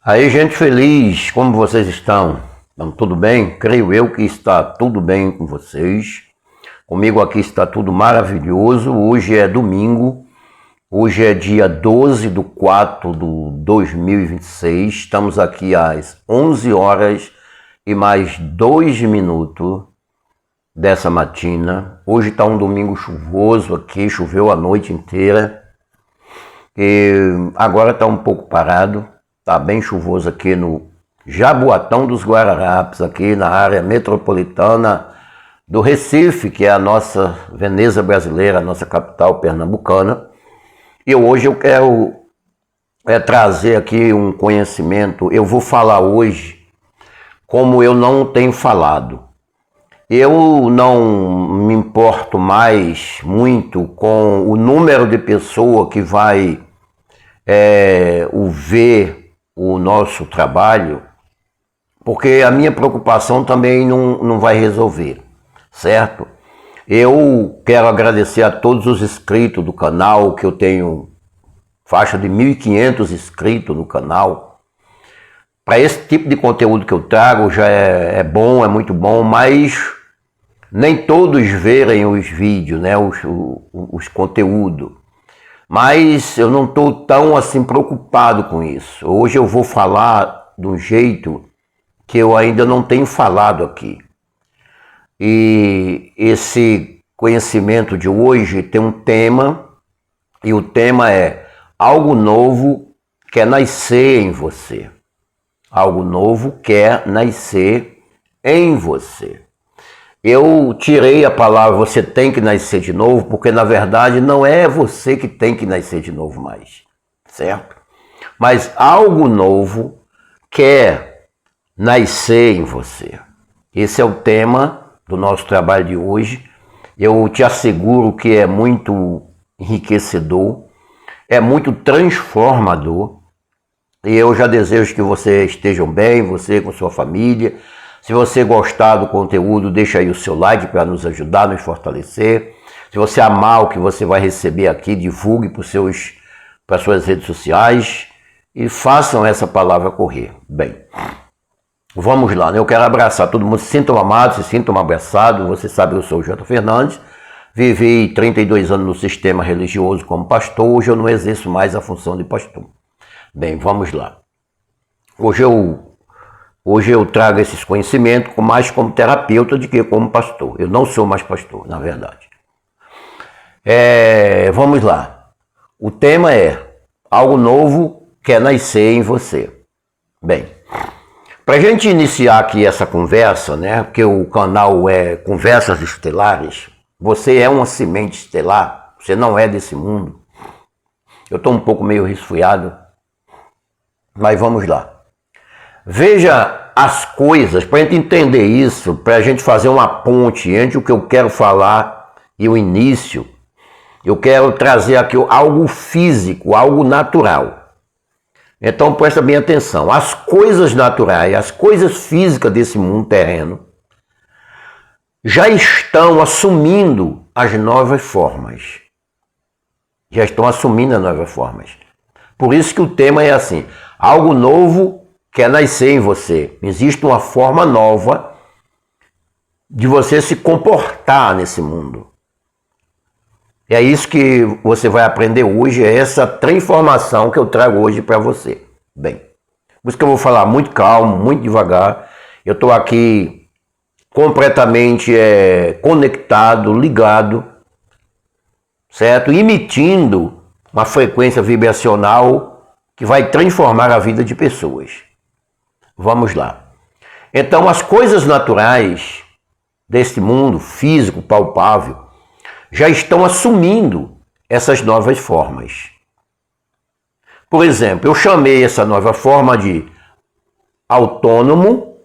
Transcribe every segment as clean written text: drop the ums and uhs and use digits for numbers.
Aí, gente feliz, como vocês estão? Estão tudo bem? Creio eu que está tudo bem com vocês. Comigo aqui está tudo maravilhoso. Hoje é domingo, hoje é dia 12 de 4 de 2026. Estamos aqui às 11 horas e mais 2 minutos dessa matina. Hoje está um domingo chuvoso aqui, choveu a noite inteira. E agora está um pouco parado. Está bem chuvoso aqui no Jaboatão dos Guararapes, aqui na área metropolitana do Recife, que é a nossa Veneza brasileira, a nossa capital pernambucana. E hoje eu quero trazer aqui um conhecimento. Eu vou falar hoje como eu não tenho falado. Eu não me importo mais muito com o número de pessoas que vai ver o nosso trabalho, porque a minha preocupação também não vai resolver, certo? Eu quero agradecer a todos os inscritos do canal, que eu tenho faixa de 1.500 inscritos no canal. Para esse tipo de conteúdo que eu trago já é bom, é muito bom, mas nem todos verem os vídeos, né, os conteúdos. Mas eu não estou tão assim preocupado com isso. Hoje eu vou falar de um jeito que eu ainda não tenho falado aqui. E esse conhecimento de hoje tem um tema, e o tema é algo novo quer nascer em você. Algo novo quer nascer em você. Eu tirei a palavra você tem que nascer de novo, porque na verdade não é você que tem que nascer de novo mais, certo? Mas algo novo quer nascer em você. Esse é o tema do nosso trabalho de hoje. Eu te asseguro que é muito enriquecedor, é muito transformador, e eu já desejo que vocês estejam bem, você com sua família. Se você gostar do conteúdo, deixa aí o seu like para nos ajudar, nos fortalecer. Se você amar o que você vai receber aqui, divulgue para suas redes sociais e façam essa palavra correr. Bem, vamos lá, né? Eu quero abraçar todo mundo, se sintam amados, se sintam abraçados. Você sabe que eu sou o Jota Fernandes, vivi 32 anos no sistema religioso como pastor, hoje eu não exerço mais a função de pastor. Bem, vamos lá. Hoje eu trago esses conhecimentos mais como terapeuta do que como pastor. Eu não sou mais pastor, na verdade. Vamos lá. O tema é algo novo quer nascer em você. Bem, para a gente iniciar aqui essa conversa, né? Porque o canal é Conversas Estelares. Você é uma semente estelar. Você não é desse mundo. Eu estou um pouco meio resfriado, mas vamos lá. Veja as coisas, para a gente entender isso, para a gente fazer uma ponte entre o que eu quero falar e o início, eu quero trazer aqui algo físico, algo natural. Então presta bem atenção, as coisas naturais, as coisas físicas desse mundo terreno, já estão assumindo as novas formas. Já estão assumindo as novas formas. Por isso que o tema é assim, algo novo quer nascer em você. Existe uma forma nova de você se comportar nesse mundo. E é isso que você vai aprender hoje, é essa transformação que eu trago hoje para você. Bem, por isso que eu vou falar muito calmo, muito devagar. Eu estou aqui completamente conectado, ligado, certo? Emitindo uma frequência vibracional que vai transformar a vida de pessoas. Vamos lá. Então, as coisas naturais deste mundo físico, palpável, já estão assumindo essas novas formas. Por exemplo, eu chamei essa nova forma de autônomo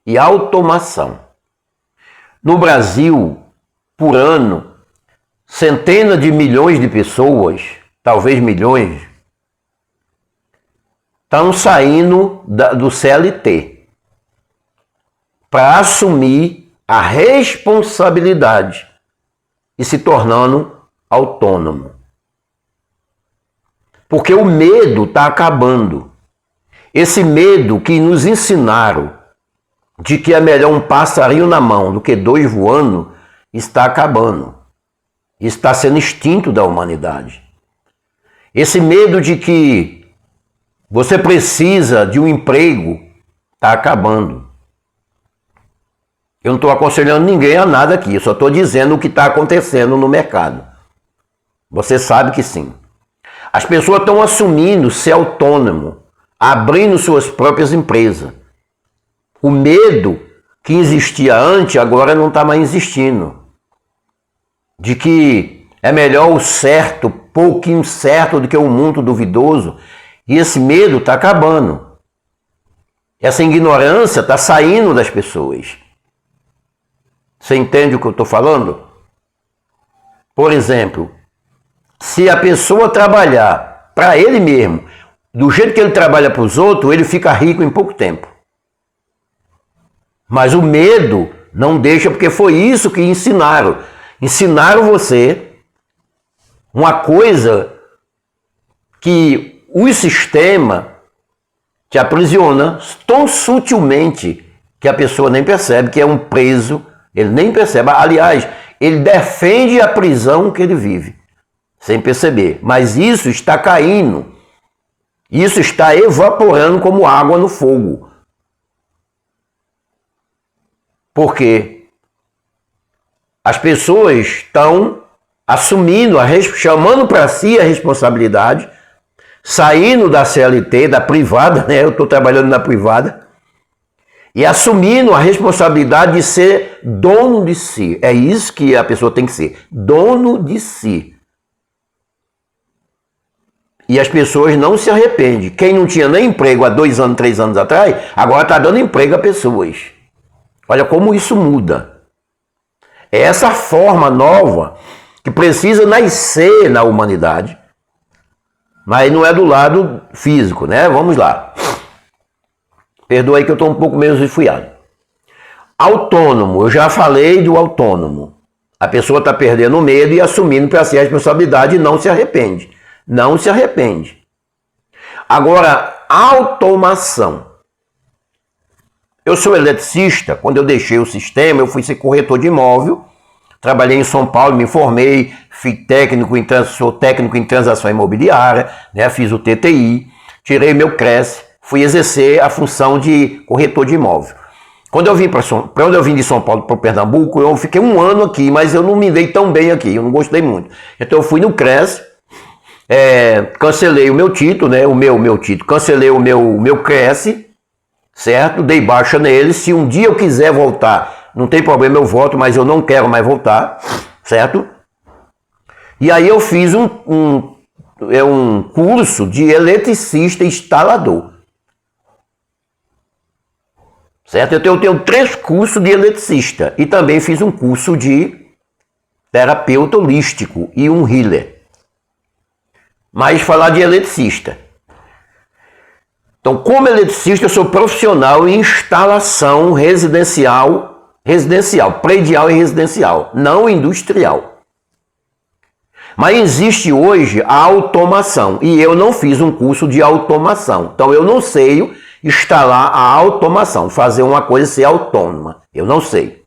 e automação. No Brasil, por ano, centenas de milhões de pessoas, talvez milhões, estão saindo do CLT para assumir a responsabilidade e se tornando autônomo. Porque o medo está acabando. Esse medo que nos ensinaram de que é melhor um passarinho na mão do que dois voando, está acabando. Está sendo extinto da humanidade. Esse medo de que você precisa de um emprego está acabando. Eu não estou aconselhando ninguém a nada aqui, eu só estou dizendo o que está acontecendo no mercado. Você sabe que sim. As pessoas estão assumindo ser autônomo, abrindo suas próprias empresas. O medo que existia antes, agora não está mais existindo. De que é melhor o certo, pouquinho certo, do que o muito duvidoso. E esse medo está acabando. Essa ignorância está saindo das pessoas. Você entende o que eu estou falando? Por exemplo, se a pessoa trabalhar para ele mesmo, do jeito que ele trabalha para os outros, ele fica rico em pouco tempo. Mas o medo não deixa, porque foi isso que ensinaram. Ensinaram você uma coisa que o sistema te aprisiona tão sutilmente que a pessoa nem percebe que é um preso, ele nem percebe. Aliás, ele defende a prisão que ele vive, sem perceber. Mas isso está caindo, isso está evaporando como água no fogo. Porque as pessoas estão assumindo, chamando para si a responsabilidade, saindo da CLT, da privada, né? Eu estou trabalhando na privada, e assumindo a responsabilidade de ser dono de si. É isso que a pessoa tem que ser, dono de si. E as pessoas não se arrependem. Quem não tinha nem emprego há 2 anos, 3 anos atrás, agora está dando emprego a pessoas. Olha como isso muda. É essa forma nova que precisa nascer na humanidade, mas não é do lado físico, né? Vamos lá. Perdoa aí que eu estou um pouco meio esfriado. Autônomo, eu já falei do autônomo. A pessoa está perdendo o medo e assumindo para si a responsabilidade e não se arrepende. Não se arrepende. Agora, automação. Eu sou eletricista, quando eu deixei o sistema, eu fui ser corretor de imóvel, trabalhei em São Paulo, me formei, sou técnico em transação imobiliária, né, fiz o TTI, tirei meu CRES, fui exercer a função de corretor de imóvel. Quando eu vim de São Paulo para Pernambuco, eu fiquei 1 ano aqui, mas eu não me dei tão bem aqui, eu não gostei muito. Então eu fui no CRES, cancelei o meu título, né, o meu título, cancelei o meu CRES, certo? Dei baixa nele. Se um dia eu quiser voltar, não tem problema, eu volto, mas eu não quero mais voltar, certo? E aí eu fiz um curso de eletricista instalador, certo? Eu tenho 3 cursos de eletricista e também fiz um curso de terapeuta holístico e um healer. Mas falar de eletricista. Então, como eletricista, eu sou profissional em instalação residencial, predial e residencial, não industrial. Mas existe hoje a automação, e eu não fiz um curso de automação. Então, eu não sei instalar a automação, fazer uma coisa ser autônoma. Eu não sei,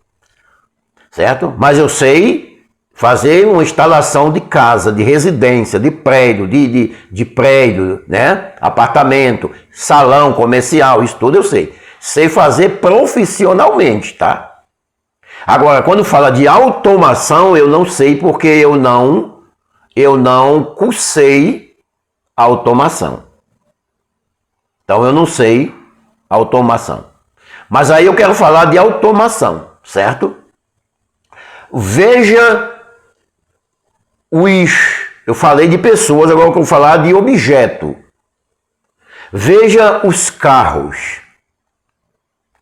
certo? Mas eu sei fazer uma instalação de casa, de residência, de prédio, de prédio, né? Apartamento, salão comercial, isso tudo eu sei. Sei fazer profissionalmente, tá? Agora, quando fala de automação, eu não sei porque eu não cursei automação. Então eu não sei automação. Mas aí eu quero falar de automação, certo? Veja eu falei de pessoas, agora eu vou falar de objeto. Veja os carros.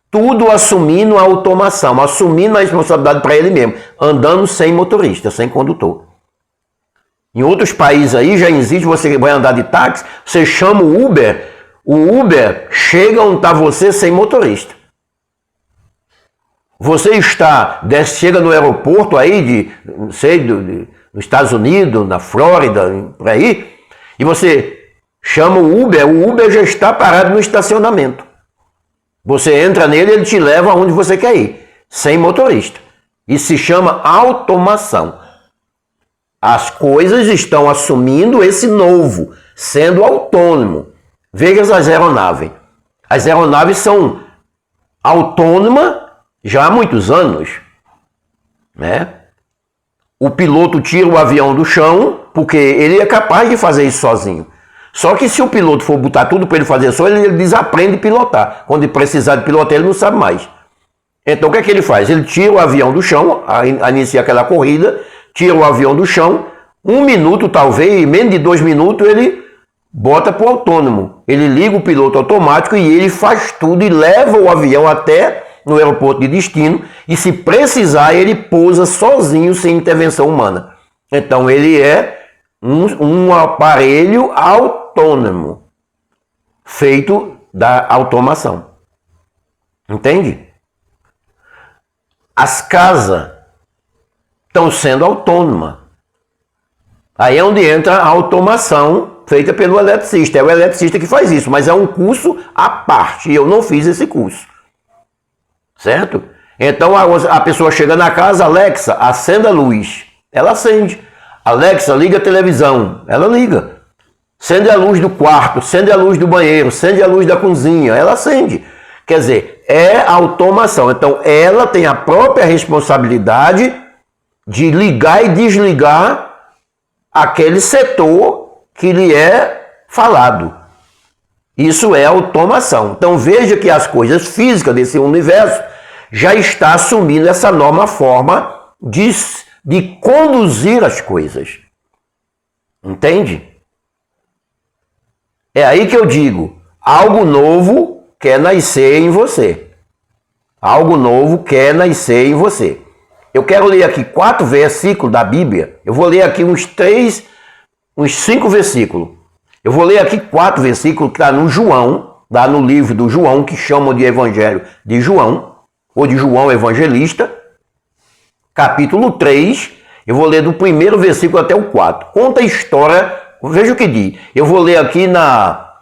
Tudo assumindo a automação, assumindo a responsabilidade para ele mesmo, andando sem motorista, sem condutor. Em outros países aí já existe, você vai andar de táxi, você chama o Uber chega onde está você sem motorista. Você chega no aeroporto aí, nos Estados Unidos, na Flórida, por aí, e você chama o Uber já está parado no estacionamento. Você entra nele, ele te leva aonde você quer ir, sem motorista. Isso se chama automação. As coisas estão assumindo esse novo, sendo autônomo. Veja as aeronaves. As aeronaves são autônomas já há muitos anos, né? O piloto tira o avião do chão porque ele é capaz de fazer isso sozinho. Só que se o piloto for botar tudo para ele fazer só, ele desaprende a pilotar. Quando ele precisar de pilotar, ele não sabe mais. Então o que é que ele faz? Ele tira o avião do chão, inicia aquela corrida, tira o avião do chão, 1 minuto talvez, menos de 2 minutos, ele bota para o autônomo. Ele liga o piloto automático e ele faz tudo e leva o avião até no aeroporto de destino e se precisar ele pousa sozinho sem intervenção humana. Então ele é um aparelho autônomo feito da automação. Entende? As casas estão sendo autônomas. Aí é onde entra a automação feita pelo eletricista. É o eletricista que faz isso, mas é um curso à parte. E eu não fiz esse curso. Certo? Então a pessoa chega na casa, Alexa, acenda a luz. Ela acende. Alexa, liga a televisão. Ela liga. Acende a luz do quarto, acende a luz do banheiro, acende a luz da cozinha. Ela acende. Quer dizer, é automação. Então ela tem a própria responsabilidade de ligar e desligar aquele setor que lhe é falado. Isso é automação. Então veja que as coisas físicas desse universo já está assumindo essa nova forma de conduzir as coisas. Entende? É aí que eu digo, algo novo quer nascer em você. Algo novo quer nascer em você. Eu quero ler aqui 4 versículos da Bíblia. Eu vou ler aqui uns 5 versículos. Eu vou ler aqui 4 versículos que está no João, está no livro do João, que chamam de Evangelho de João, ou de João Evangelista, capítulo 3. Eu vou ler do primeiro versículo até o 4. Conta a história, veja o que diz. Eu vou ler aqui na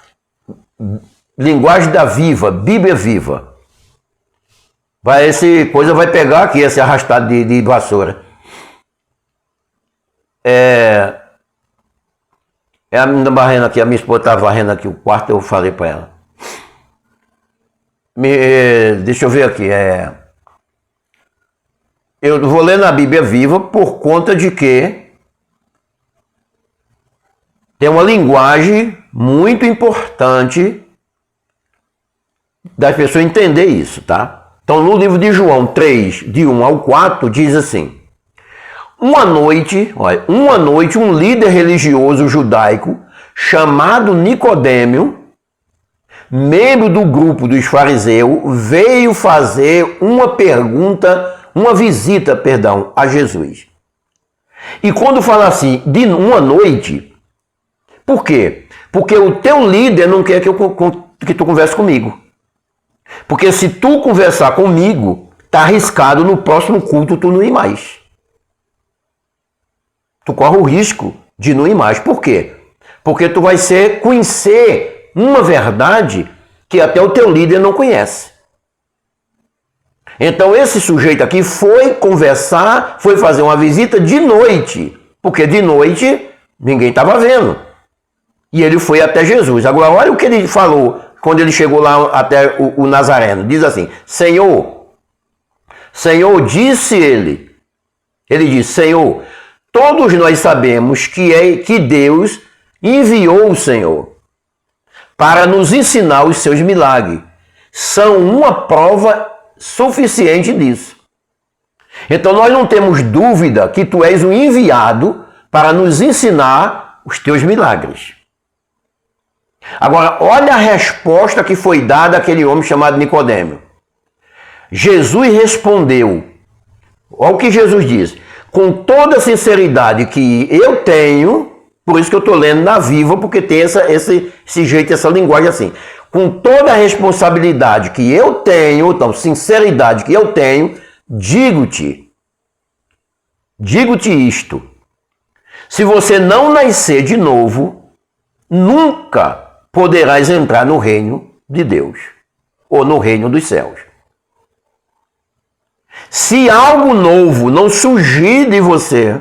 linguagem da Viva, Bíblia Viva. Essa coisa vai pegar aqui, esse arrastado de vassoura. A menina varrendo aqui, a minha esposa está varrendo aqui o quarto, eu falei para ela. Deixa eu ver aqui. Eu vou ler na Bíblia Viva por conta de que tem uma linguagem muito importante das pessoas entender isso, tá? Então, no livro de João 3, de 1 ao 4, diz assim: Uma noite, um líder religioso judaico chamado Nicodêmio, membro do grupo dos fariseus, veio fazer uma visita a Jesus. E quando fala assim, de uma noite, por quê? Porque o teu líder não quer que tu converse comigo. Porque se tu conversar comigo, tá arriscado no próximo culto tu não ir mais. Tu corre o risco de não ir mais. Por quê? Porque tu vai conhecer uma verdade que até o teu líder não conhece. Então esse sujeito aqui foi conversar, foi fazer uma visita de noite. Porque de noite ninguém estava vendo. E ele foi até Jesus. Agora olha o que ele falou quando ele chegou lá até o Nazareno. Diz assim: Senhor, disse ele. Ele disse: Senhor, todos nós sabemos que Deus enviou o Senhor para nos ensinar os seus milagres. São uma prova suficiente disso. Então nós não temos dúvida que tu és o enviado para nos ensinar os teus milagres. Agora, olha a resposta que foi dada àquele homem chamado Nicodêmio. Jesus respondeu, olha o que Jesus diz: com toda a sinceridade que eu tenho, por isso que eu estou lendo na Viva, porque tem esse jeito, essa linguagem assim. Com toda a responsabilidade que eu tenho, então, sinceridade que eu tenho, digo-te isto: se você não nascer de novo, nunca poderás entrar no reino de Deus ou no reino dos céus. Se algo novo não surgir de você,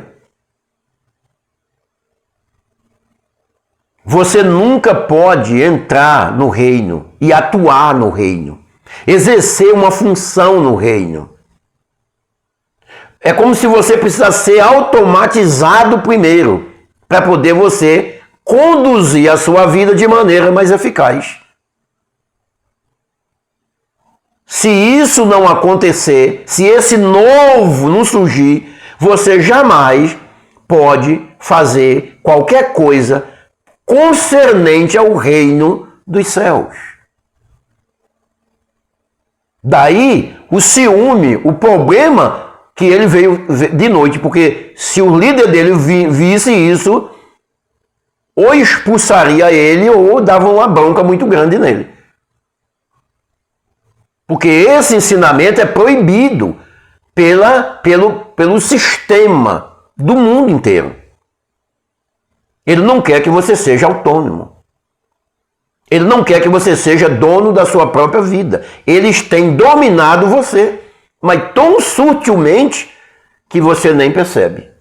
você nunca pode entrar no reino e atuar no reino, exercer uma função no reino. É como se você precisasse ser automatizado primeiro, para poder você conduzir a sua vida de maneira mais eficaz. Se isso não acontecer, se esse novo não surgir, você jamais pode fazer qualquer coisa concernente ao reino dos céus. Daí o ciúme, o problema que ele veio de noite, porque se o líder dele visse isso, ou expulsaria ele ou dava uma bronca muito grande nele. Porque esse ensinamento é proibido pelo sistema do mundo inteiro. Ele não quer que você seja autônomo. Ele não quer que você seja dono da sua própria vida. Eles têm dominado você, mas tão sutilmente que você nem percebe.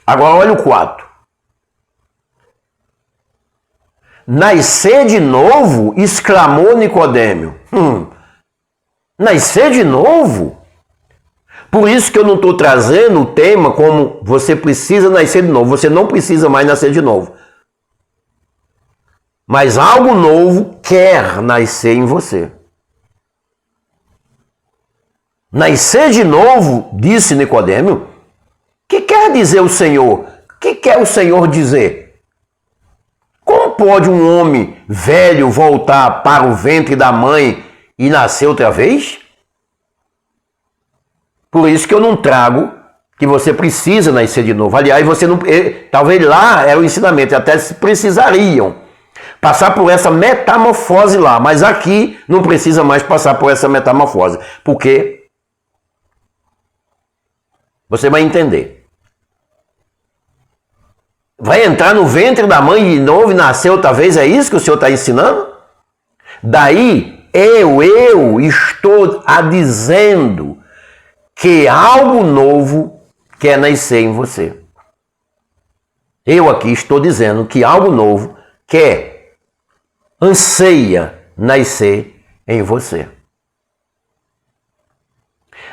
Agora olha o 4. Nascer de novo, exclamou Nicodêmio. Nascer de novo? Por isso que eu não estou trazendo o tema como você precisa nascer de novo. Você não precisa mais nascer de novo. Mas algo novo quer nascer em você. Nascer de novo, disse Nicodêmio. O que quer dizer o Senhor? O que quer o Senhor dizer? Como pode um homem velho voltar para o ventre da mãe e nascer outra vez? Por isso que eu não trago que você precisa nascer de novo. Aliás, você não, talvez lá era o ensinamento, até precisariam passar por essa metamorfose lá, mas aqui não precisa mais passar por essa metamorfose, porque você vai entender. Vai entrar no ventre da mãe de novo e nascer outra vez? É isso que o Senhor está ensinando? Daí, eu estou dizendo que algo novo quer nascer em você. Eu aqui estou dizendo que algo novo quer, anseia nascer em você.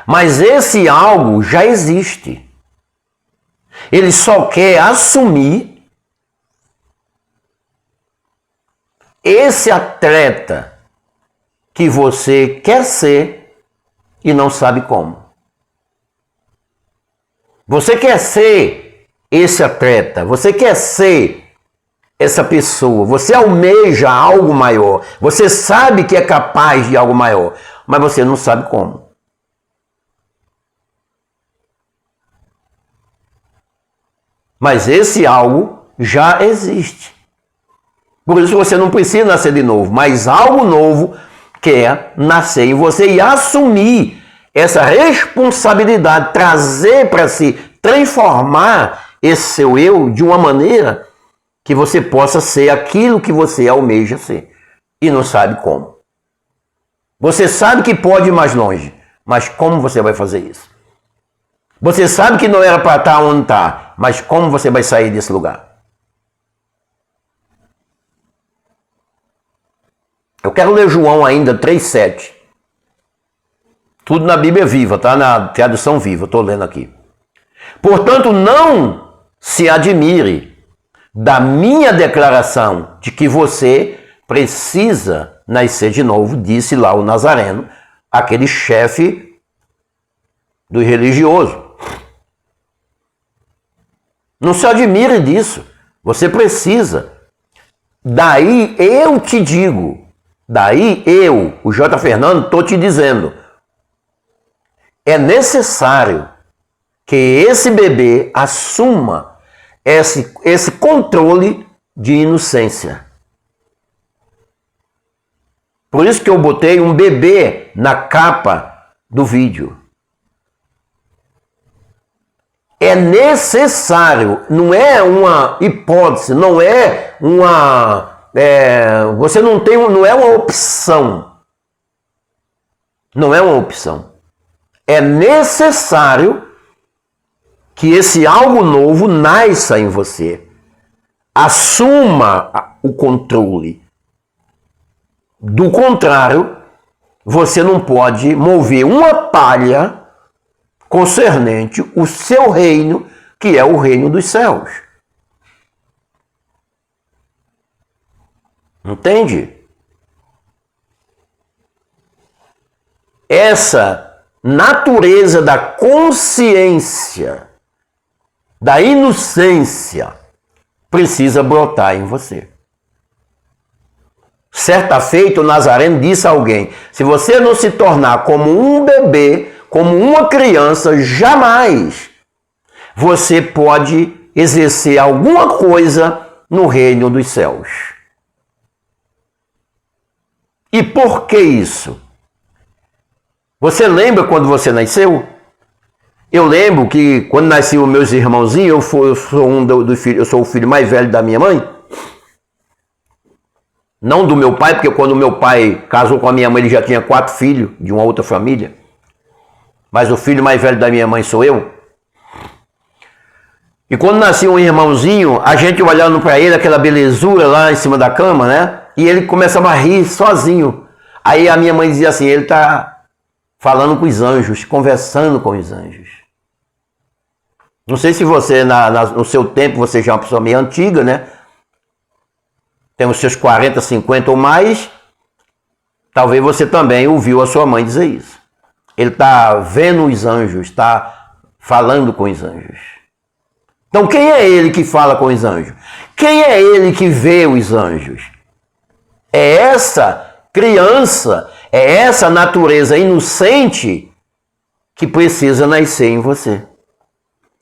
Mas esse algo já existe. Ele só quer assumir esse atleta que você quer ser e não sabe como. Você quer ser esse atleta, você quer ser essa pessoa, você almeja algo maior, você sabe que é capaz de algo maior, mas você não sabe como. Mas esse algo já existe. Por isso você não precisa nascer de novo, mas algo novo quer nascer em você e assumir essa responsabilidade, trazer para si, transformar esse seu eu de uma maneira que você possa ser aquilo que você almeja ser e não sabe como. Você sabe que pode ir mais longe, mas como você vai fazer isso? Você sabe que não era para estar onde está, mas como você vai sair desse lugar? Eu quero ler João ainda 3,7. Tudo na Bíblia Viva, tá? Na tradução Viva, estou lendo aqui. Portanto, não se admire da minha declaração de que você precisa nascer de novo, disse lá o Nazareno, aquele chefe do religioso. Não se admire disso. Você precisa. Daí eu te digo, daí eu, o J. Fernando, estou te dizendo, é necessário que esse bebê assuma esse controle de inocência. Por isso que eu botei um bebê na capa do vídeo. É necessário, não é uma hipótese, não é uma. Você não tem, não é uma opção. Não é uma opção. É necessário que esse algo novo nasça em você. Assuma o controle. Do contrário, você não pode mover uma palha concernente o seu reino, que é o reino dos céus. Entende? Essa natureza da consciência, da inocência, precisa brotar em você. Certa feita, o Nazareno disse a alguém: se você não se tornar como um bebê, como uma criança, jamais você pode exercer alguma coisa no reino dos céus. E por que isso? Você lembra quando você nasceu? Eu lembro que quando nasciam meus irmãozinhos, eu sou o filho mais velho da minha mãe. Não do meu pai, porque quando meu pai casou com a minha mãe, ele já tinha 4 filhos de uma outra família. Mas o filho mais velho da minha mãe sou eu. E quando nascia um irmãozinho, a gente olhando para ele, aquela belezura lá em cima da cama, né? E ele começava a rir sozinho. Aí a minha mãe dizia assim: ele está falando com os anjos, conversando com os anjos. Não sei se você, no seu tempo, você já é uma pessoa meio antiga, né? Tem os seus 40, 50 ou mais. Talvez você também ouviu a sua mãe dizer isso. Ele está vendo os anjos, está falando com os anjos. Então quem é ele que fala com os anjos? Quem é ele que vê os anjos? É essa criança, é essa natureza inocente que precisa nascer em você.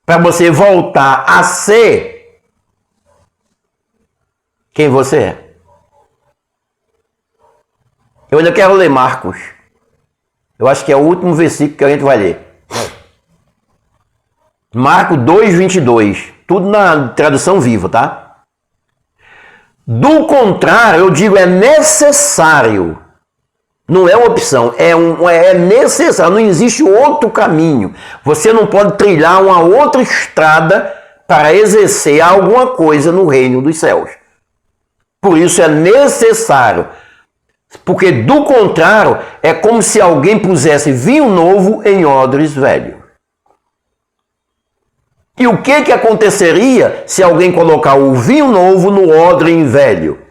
Para você voltar a ser quem você é. Eu ainda quero ler Marcos. Eu acho que é o último versículo que a gente vai ler. Marcos 2:22. Tudo na tradução viva, tá? Do contrário, eu digo, é necessário. Não é uma opção, é necessário. Não existe outro caminho. Você não pode trilhar uma outra estrada para exercer alguma coisa no reino dos céus. Por isso é necessário. Porque do contrário, é como se alguém pusesse vinho novo em odres velho. E o que aconteceria se alguém colocar o vinho novo no odre velho?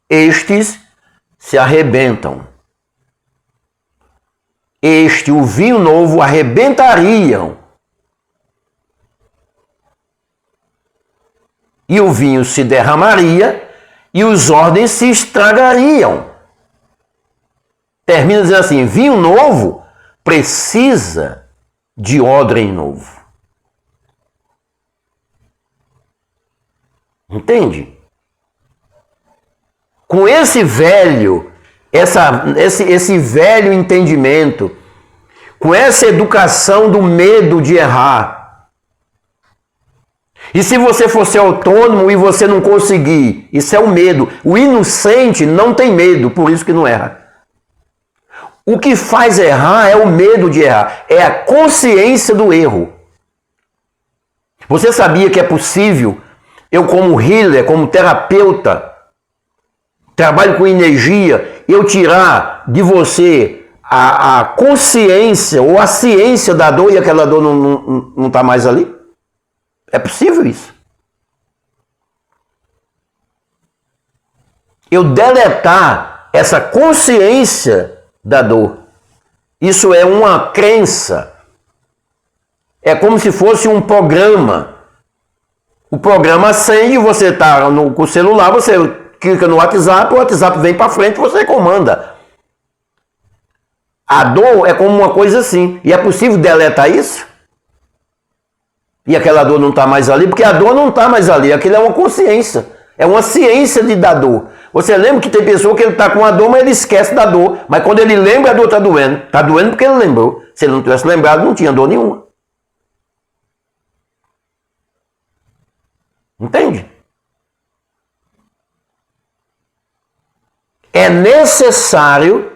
Estes se arrebentam. O vinho novo arrebentariam. E o vinho se derramaria e os odres se estragariam. Termina dizendo assim: vinho novo precisa de odre novo. Entende? Com esse velho, esse velho entendimento, com essa educação do medo de errar. E se você for ser autônomo e você não conseguir, isso é o medo. O inocente não tem medo, por isso que não erra. O que faz errar é o medo de errar, é a consciência do erro. Você sabia que é possível, eu como healer, como terapeuta, trabalho com energia, eu tirar de você a consciência ou a ciência da dor e aquela dor não está mais ali? É possível isso. Eu deletar essa consciência da dor. Isso é uma crença. É como se fosse um programa. O programa acende, você está com o celular, você clica no WhatsApp, o WhatsApp vem para frente, você comanda. A dor é como uma coisa assim. E é possível deletar isso? E aquela dor não está mais ali? Porque a dor não está mais ali. Aquilo é uma consciência. É uma ciência da dor. Você lembra que tem pessoa que ele está com a dor, mas ele esquece da dor. Mas quando ele lembra, a dor está doendo. Está doendo porque ele lembrou. Se ele não tivesse lembrado, não tinha dor nenhuma. Entende? É necessário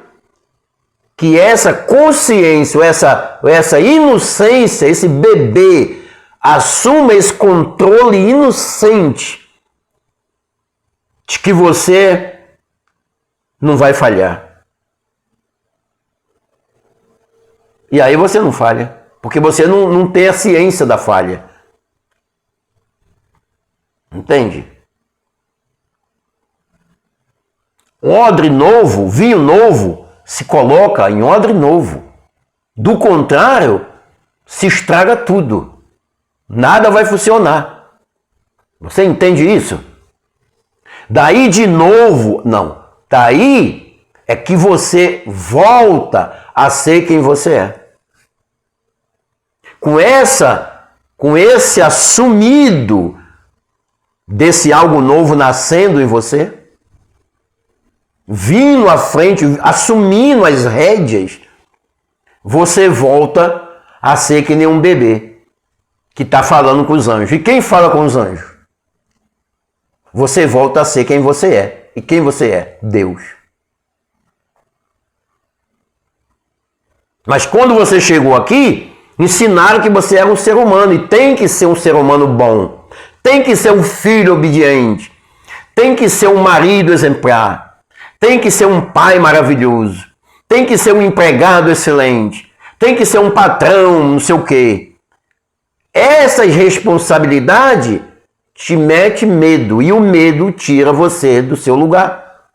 que essa consciência, essa inocência, esse bebê, assuma esse controle inocente de que você não vai falhar. E aí você não falha, porque você não tem a ciência da falha. Entende? Odre novo, vinho novo, se coloca em odre novo. Do contrário, se estraga tudo. Nada vai funcionar. Você entende isso? Daí de novo, não. Daí é que você volta a ser quem você é. Com esse assumido desse algo novo nascendo em você, vindo à frente, assumindo as rédeas, você volta a ser que nem um bebê que está falando com os anjos. E quem fala com os anjos? Você volta a ser quem você é. E quem você é? Deus. Mas quando você chegou aqui, ensinaram que você era um ser humano e tem que ser um ser humano bom. Tem que ser um filho obediente. Tem que ser um marido exemplar. Tem que ser um pai maravilhoso. Tem que ser um empregado excelente. Tem que ser um patrão, não sei o quê. Essa responsabilidade te mete medo e o medo tira você do seu lugar.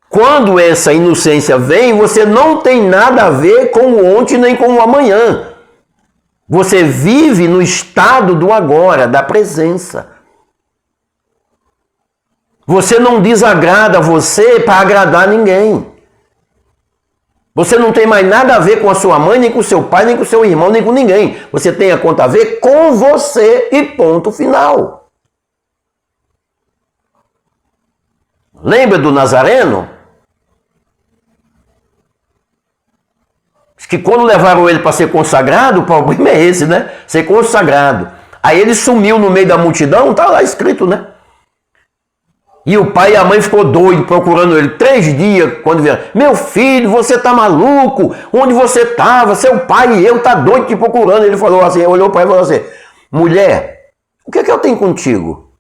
Quando essa inocência vem, você não tem nada a ver com o ontem nem com o amanhã. Você vive no estado do agora, da presença. Você não desagrada você para agradar ninguém. Você não tem mais nada a ver com a sua mãe, nem com o seu pai, nem com o seu irmão, nem com ninguém. Você tem a conta a ver com você e ponto final. Lembra do Nazareno? Que quando levaram ele para ser consagrado, o problema é esse, né? Ser consagrado. Aí ele sumiu no meio da multidão, tá lá escrito, né? E o pai e a mãe ficou doido procurando ele 3 dias quando vieram. Meu filho, você tá maluco? Onde você estava? Seu pai e eu tá doido te procurando. Ele falou assim, olhou para ele e falou assim, mulher, o que é que eu tenho contigo?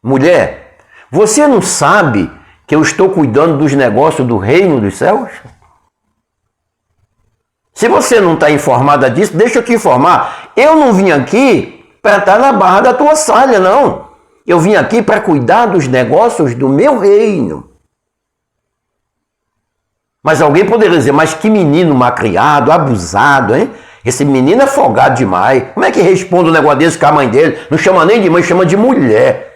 Mulher, você não sabe que eu estou cuidando dos negócios do reino dos céus? Se você não está informada disso, deixa eu te informar. Eu não vim aqui para estar na barra da tua saia, não. Eu vim aqui para cuidar dos negócios do meu reino. Mas alguém poderia dizer, mas que menino malcriado, abusado, hein? Esse menino é folgado demais. Como é que responde um negócio desse com a mãe dele? Não chama nem de mãe, chama de mulher.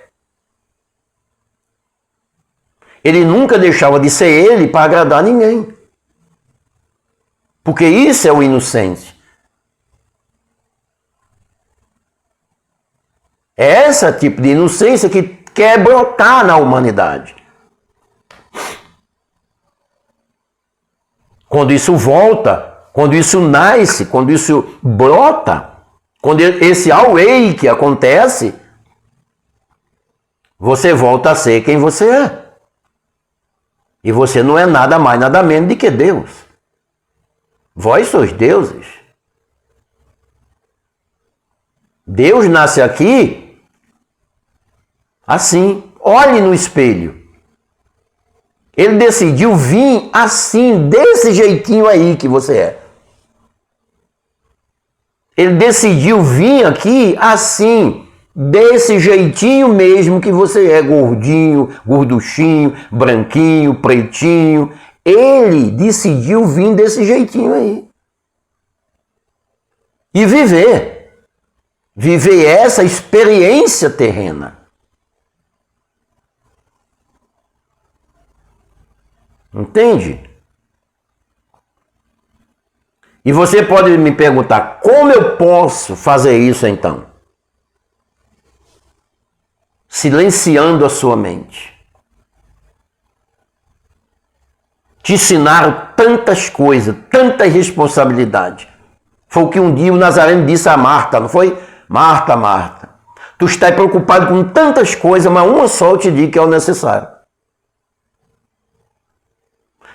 Ele nunca deixava de ser ele para agradar ninguém. Porque isso é o inocente. É esse tipo de inocência que quer brotar na humanidade. Quando isso volta, quando isso nasce, quando isso brota, quando esse awake acontece, você volta a ser quem você é. E você não é nada mais, nada menos do que Deus. Vós sois deuses. Deus nasce aqui assim. Olhe no espelho. Ele decidiu vir assim, desse jeitinho aí que você é. Ele decidiu vir aqui assim, desse jeitinho mesmo que você é, gordinho, gorduchinho, branquinho, pretinho. Ele decidiu vir desse jeitinho aí. E viver. Viver essa experiência terrena. Entende? E você pode me perguntar, como eu posso fazer isso então? Silenciando a sua mente. Te ensinaram tantas coisas, tantas responsabilidades. Foi o que um dia o Nazareno disse a Marta, não foi? Marta, Marta, tu estás preocupado com tantas coisas, mas uma só eu te digo que é o necessário.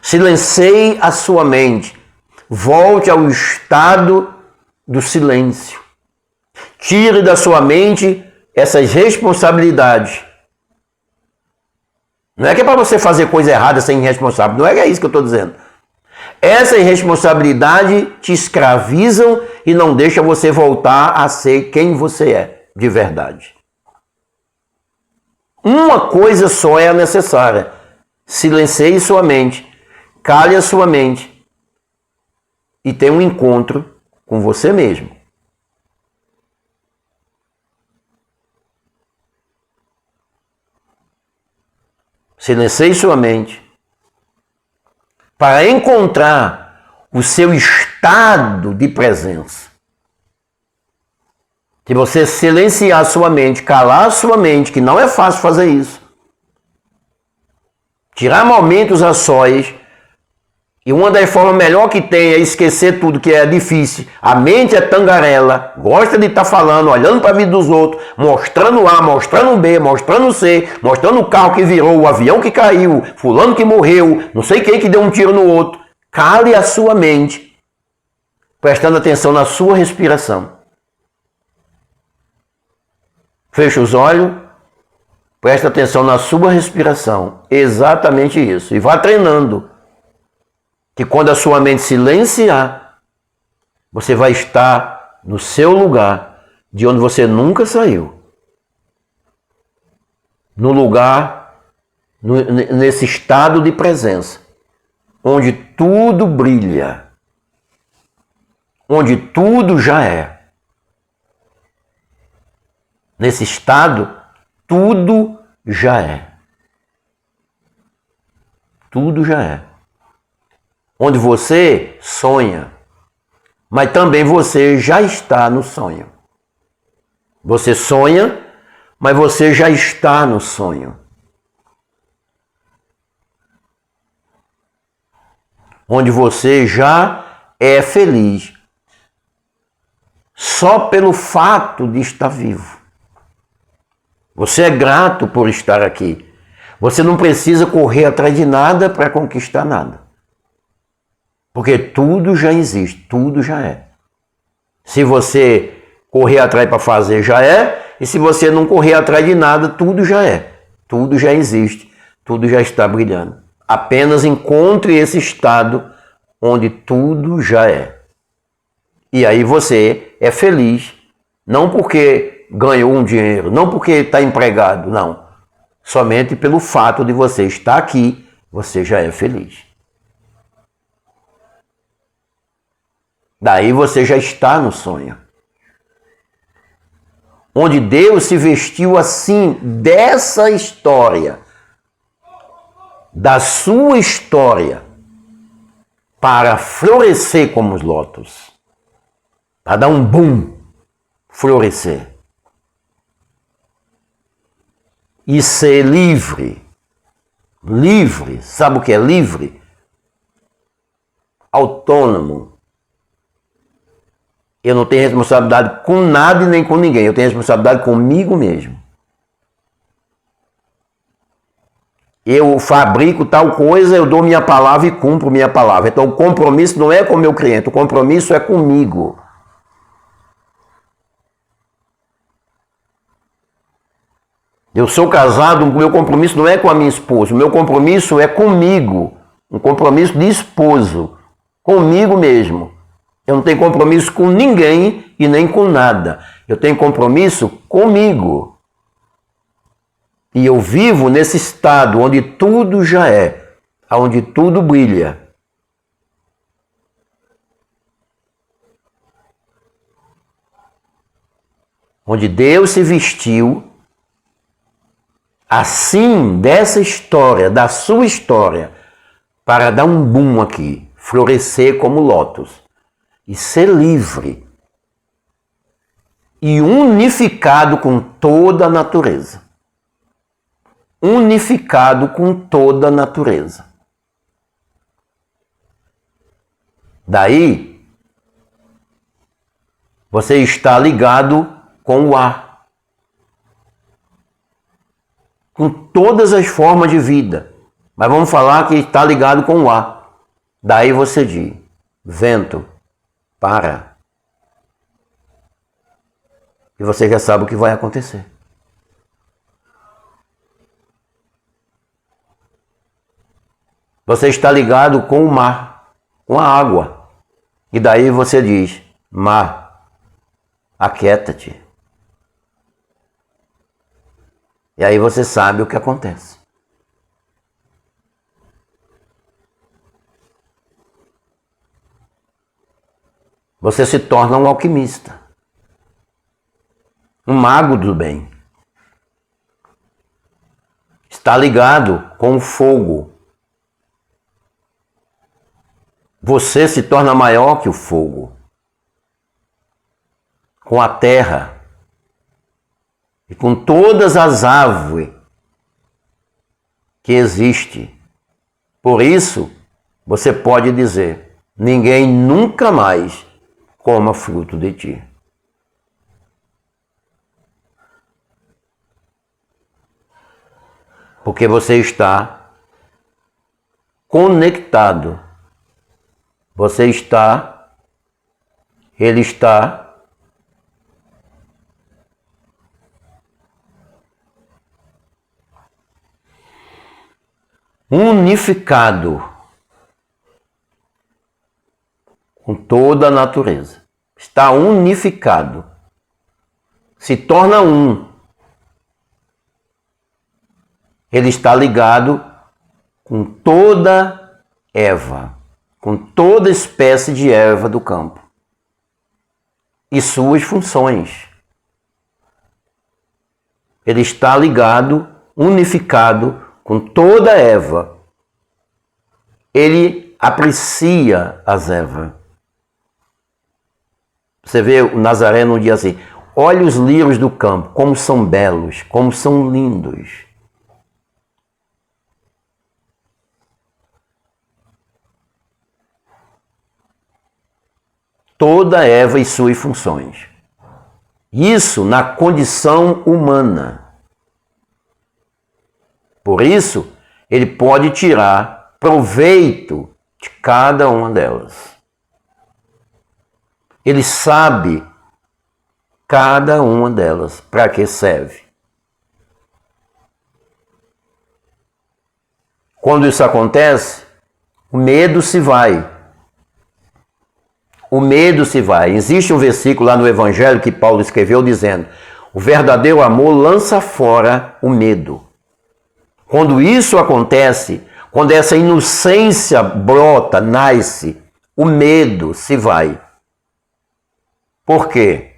Silencie a sua mente. Volte ao estado do silêncio. Tire da sua mente essas responsabilidades. Não é que é para você fazer coisa errada sem irresponsável. Não é que é isso que eu estou dizendo. Essa irresponsabilidade te escravizam e não deixa você voltar a ser quem você é, de verdade. Uma coisa só é a necessária. Silencie sua mente. Cale a sua mente. E tenha um encontro com você mesmo. Silencie sua mente para encontrar o seu estado de presença. Se você silenciar sua mente, calar sua mente, que não é fácil fazer isso, tirar momentos a sós, e uma das formas melhor que tem é esquecer tudo, que é difícil. A mente é tangarela, gosta de estar falando, olhando para a vida dos outros, mostrando A, mostrando B, mostrando C, mostrando o carro que virou, o avião que caiu, fulano que morreu, não sei quem que deu um tiro no outro. Cale a sua mente, prestando atenção na sua respiração. Feche os olhos, preste atenção na sua respiração. Exatamente isso. E vá treinando. Que quando a sua mente silenciar, você vai estar no seu lugar, de onde você nunca saiu. No lugar, nesse estado de presença, onde tudo brilha, onde tudo já é. Nesse estado, tudo já é. Tudo já é. Onde você sonha, mas também você já está no sonho. Você sonha, mas você já está no sonho. Onde você já é feliz, só pelo fato de estar vivo. Você é grato por estar aqui. Você não precisa correr atrás de nada para conquistar nada. Porque tudo já existe, tudo já é. Se você correr atrás para fazer, já é. E se você não correr atrás de nada, tudo já é. Tudo já existe, tudo já está brilhando. Apenas encontre esse estado onde tudo já é. E aí você é feliz, não porque ganhou um dinheiro, não porque está empregado, não. Somente pelo fato de você estar aqui, você já é feliz. Daí você já está no sonho. Onde Deus se vestiu assim, dessa história, da sua história, para florescer como os lótus. Para dar um boom, florescer. E ser livre. Livre, sabe o que é livre? Autônomo. Eu não tenho responsabilidade com nada e nem com ninguém. Eu tenho responsabilidade comigo mesmo. Eu fabrico tal coisa, eu dou minha palavra e cumpro minha palavra. Então o compromisso não é com o meu cliente, o compromisso é comigo. Eu sou casado, o meu compromisso não é com a minha esposa, o meu compromisso é comigo. Um compromisso de esposo, comigo mesmo. Eu não tenho compromisso com ninguém e nem com nada. Eu tenho compromisso comigo. E eu vivo nesse estado onde tudo já é, onde tudo brilha. Onde Deus se vestiu assim dessa história, da sua história, para dar um boom aqui, florescer como lótus. E ser livre e unificado com toda a natureza. Unificado com toda a natureza. Daí, você está ligado com o ar, com todas as formas de vida. Mas vamos falar que está ligado com o ar. Daí você diz: vento, para. E você já sabe o que vai acontecer. Você está ligado com o mar, com a água. E daí você diz: mar, aquieta-te. E aí você sabe o que acontece. Você se torna um alquimista, um mago do bem. Está ligado com o fogo. Você se torna maior que o fogo, com a terra e com todas as árvores que existem. Por isso, você pode dizer: ninguém nunca mais coma fruto de ti. Porque você está conectado. Você está, ele está, unificado com toda a natureza. Está unificado. Se torna um. Ele está ligado com toda erva, com toda espécie de erva do campo e suas funções. Ele está ligado, unificado com toda erva. Ele aprecia as ervas. Você vê o Nazareno diz assim: olha os lírios do campo, como são belos, como são lindos. Toda erva e suas funções. Isso na condição humana. Por isso, ele pode tirar proveito de cada uma delas. Ele sabe cada uma delas para que serve. Quando isso acontece, o medo se vai. O medo se vai. Existe um versículo lá no Evangelho que Paulo escreveu dizendo: o verdadeiro amor lança fora o medo. Quando isso acontece, quando essa inocência brota, nasce, o medo se vai. Por quê?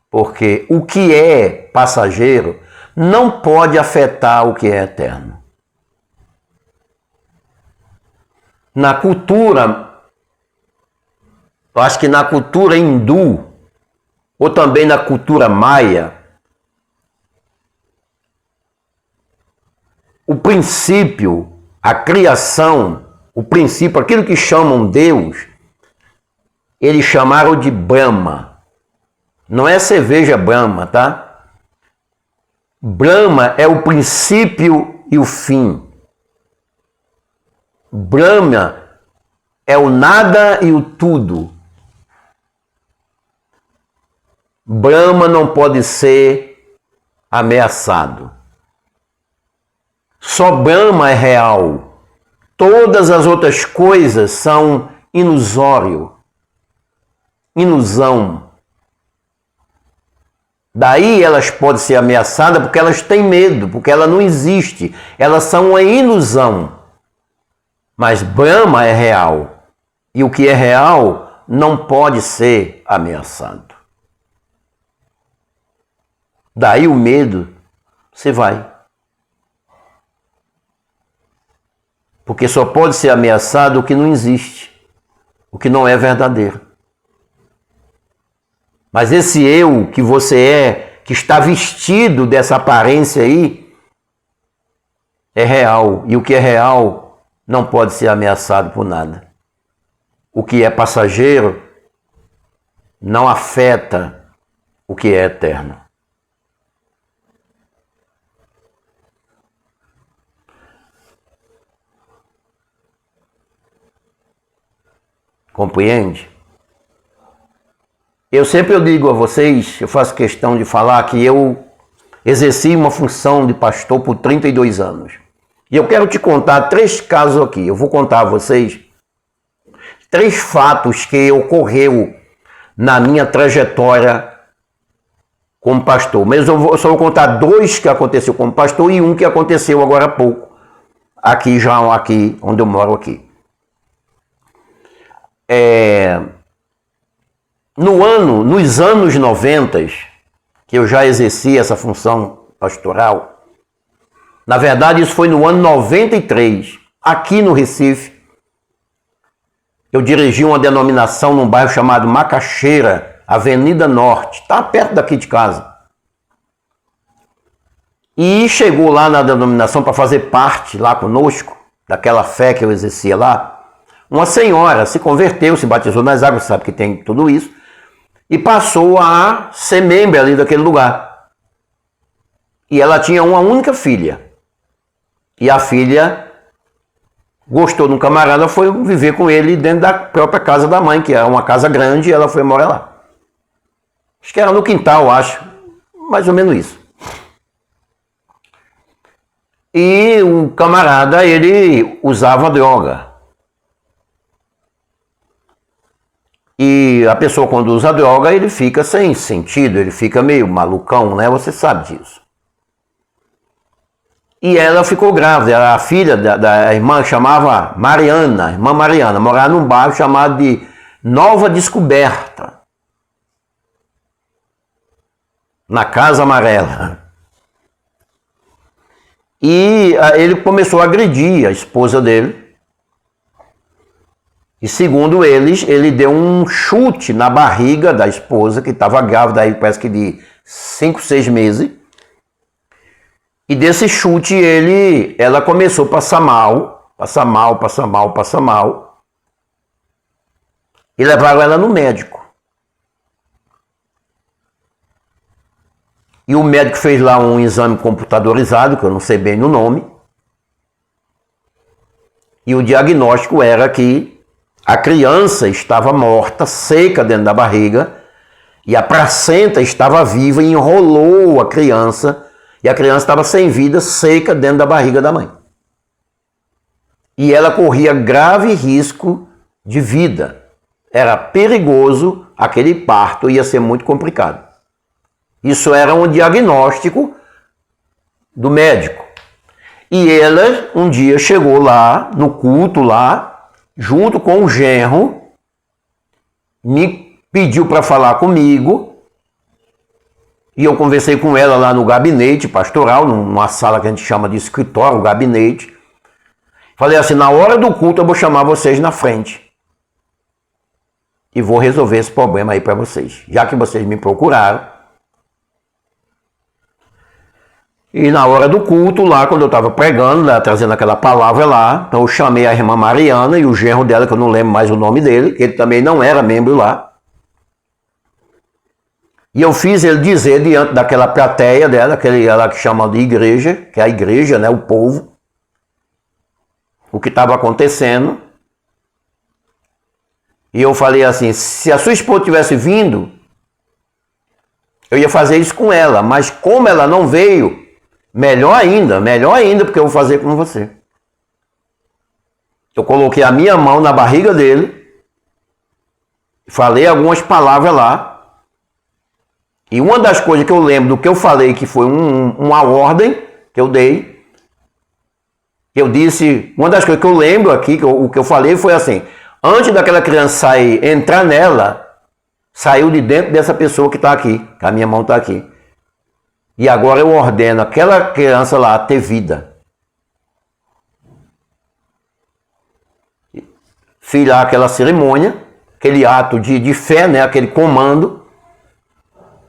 Porque o que é passageiro não pode afetar o que é eterno. Na cultura, eu acho que na cultura hindu, ou também na cultura maia, o princípio, a criação, o princípio, aquilo que chamam Deus, eles chamaram de Brahma. Não é cerveja Brahma, tá? Brahma é o princípio e o fim. Brahma é o nada e o tudo. Brahma não pode ser ameaçado. Só Brahma é real. Todas as outras coisas são ilusório, ilusão. Daí elas podem ser ameaçadas porque elas têm medo, porque ela não existe. Elas são uma ilusão. Mas Brahma é real. E o que é real não pode ser ameaçado. Daí o medo se vai. Porque só pode ser ameaçado o que não existe, o que não é verdadeiro. Mas esse eu que você é, que está vestido dessa aparência aí, é real. E o que é real não pode ser ameaçado por nada. o que é passageiro não afeta o que é eterno. Compreende? Eu sempre digo a vocês, eu faço questão de falar que eu exerci uma função de pastor por 32 anos. E eu quero te contar 3 casos aqui. Eu vou contar a vocês 3 fatos que ocorreu na minha trajetória como pastor. Mas eu só vou contar 2 que aconteceu como pastor e 1 que aconteceu agora há pouco, aqui onde eu moro aqui. Nos anos 90, que eu já exerci essa função pastoral, na verdade isso foi no ano 93, aqui no Recife, eu dirigi uma denominação num bairro chamado Macaxeira, Avenida Norte, está perto daqui de casa. E chegou lá na denominação para fazer parte lá conosco, daquela fé que eu exercia lá, uma senhora se converteu, se batizou nas águas, sabe que tem tudo isso, e passou a ser membro ali daquele lugar. E ela tinha uma única filha. E a filha gostou de um camarada, foi viver com ele dentro da própria casa da mãe, que era uma casa grande, e ela foi morar lá. Acho que era no quintal, acho. Mais ou menos isso. E o camarada, ele usava droga. E a pessoa, quando usa droga, ele fica sem sentido, ele fica meio malucão, né? Você sabe disso. E ela ficou grávida. A filha da irmã chamava Mariana, irmã Mariana, morava num bairro chamado de Nova Descoberta, na Casa Amarela. E ele começou a agredir a esposa dele. E segundo eles, ele deu um chute na barriga da esposa, que estava grávida aí, parece que de 5, 6 meses. E desse chute ela começou a passar mal. E levaram ela no médico. E o médico fez lá um exame computadorizado, que eu não sei bem o nome. E o diagnóstico era que a criança estava morta, seca dentro da barriga, e a placenta estava viva e enrolou a criança, e a criança estava sem vida, seca dentro da barriga da mãe. E ela corria grave risco de vida. Era perigoso, aquele parto ia ser muito complicado. Isso era um diagnóstico do médico. E ela um dia chegou lá, no culto lá, junto com o genro, me pediu para falar comigo, e eu conversei com ela lá no gabinete pastoral, numa sala que a gente chama de escritório, gabinete. Falei assim, na hora do culto eu vou chamar vocês na frente e vou resolver esse problema aí para vocês, já que vocês me procuraram. E na hora do culto lá, quando eu estava pregando, né, trazendo aquela palavra lá, então eu chamei a irmã Mariana e o genro dela, que eu não lembro mais o nome dele, que ele também não era membro lá. E eu fiz ele dizer diante daquela plateia dela, ela que chama de igreja, que é a igreja, né, o povo, o que estava acontecendo. E eu falei assim, se a sua esposa tivesse vindo, eu ia fazer isso com ela, mas como ela não veio, melhor ainda, porque eu vou fazer com você. Eu coloquei a minha mão na barriga dele, falei algumas palavras lá, e uma das coisas que eu lembro do que eu falei, que foi uma ordem que eu dei, eu disse, uma das coisas que eu lembro aqui, o que eu falei foi assim, antes daquela criança entrar nela, saiu de dentro dessa pessoa que está aqui, que a minha mão está aqui. E agora eu ordeno aquela criança lá ter vida. Fiz lá aquela cerimônia, aquele ato de fé, né, aquele comando.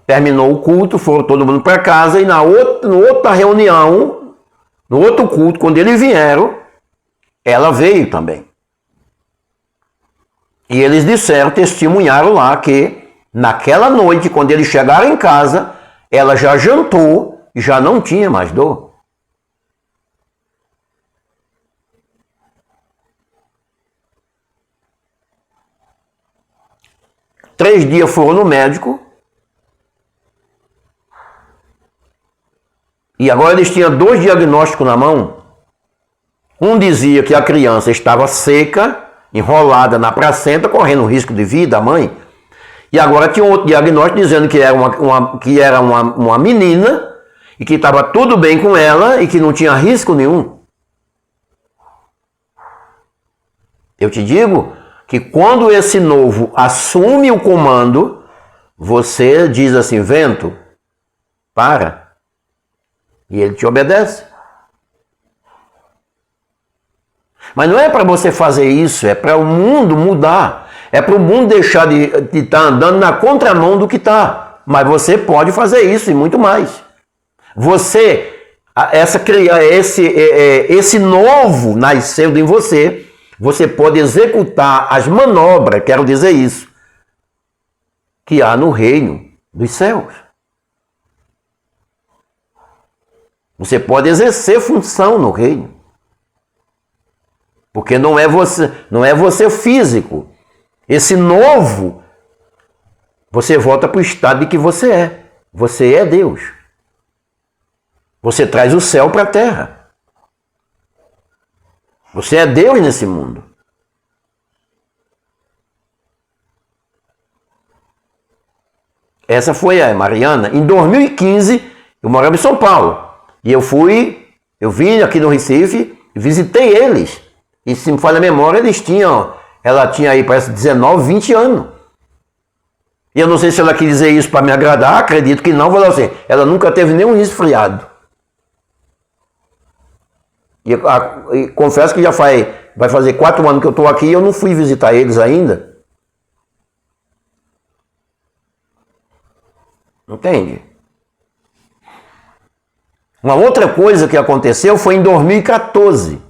Terminou o culto, foram todo mundo para casa e na outra reunião, no outro culto, quando eles vieram, ela veio também. E eles disseram, testemunharam lá que naquela noite, quando eles chegaram em casa, ela já jantou e já não tinha mais dor. Três dias foram no médico. E agora eles tinham dois diagnósticos na mão. Um dizia que a criança estava seca, enrolada na placenta, correndo risco de vida, a mãe. E agora tinha outro diagnóstico dizendo que era uma menina e que estava tudo bem com ela e que não tinha risco nenhum. Eu te digo que quando esse novo assume o comando, você diz assim, vento, para. E ele te obedece. Mas não é para você fazer isso, é para o mundo mudar. É para o mundo deixar de estar andando na contramão do que está. Mas você pode fazer isso e muito mais. Esse novo nascendo em você, você pode executar as manobras, quero dizer isso, que há no reino dos céus. Você pode exercer função no reino. Porque não é você físico. Esse novo, você volta para o estado de que você é. Você é Deus. Você traz o céu para a terra. Você é Deus nesse mundo. Essa foi a Mariana. Em 2015, eu morava em São Paulo. E eu vim aqui no Recife e visitei eles. E se me falha a memória, ela tinha aí, parece 19, 20 anos. E eu não sei se ela quis dizer isso para me agradar, acredito que não, vou assim, ela nunca teve nenhum resfriado. E confesso que vai fazer 4 anos que eu estou aqui e eu não fui visitar eles ainda. Entende? Uma outra coisa que aconteceu foi em 2014.